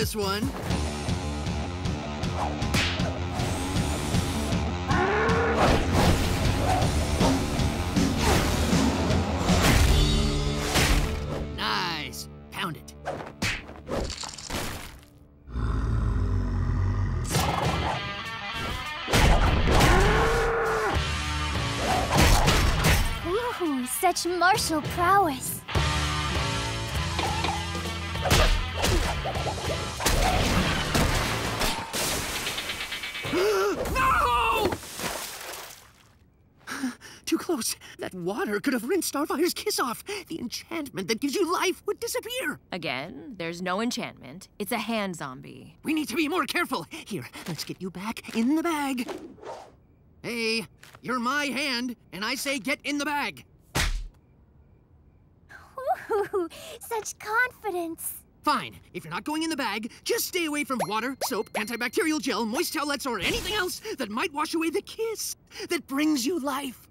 this one. Nice. Pound it. Ooh, such martial prowess. No! Too close. That water could have rinsed Starfire's kiss off. The enchantment that gives you life would disappear. Again, there's no enchantment. It's a hand zombie. We need to be more careful. Here, let's get you back in the bag. Hey, you're my hand, and I say get in the bag. Ooh, such confidence. Fine. If you're not going in the bag, just stay away from water, soap, antibacterial gel, moist towelettes, or anything else that might wash away the kiss that brings you life.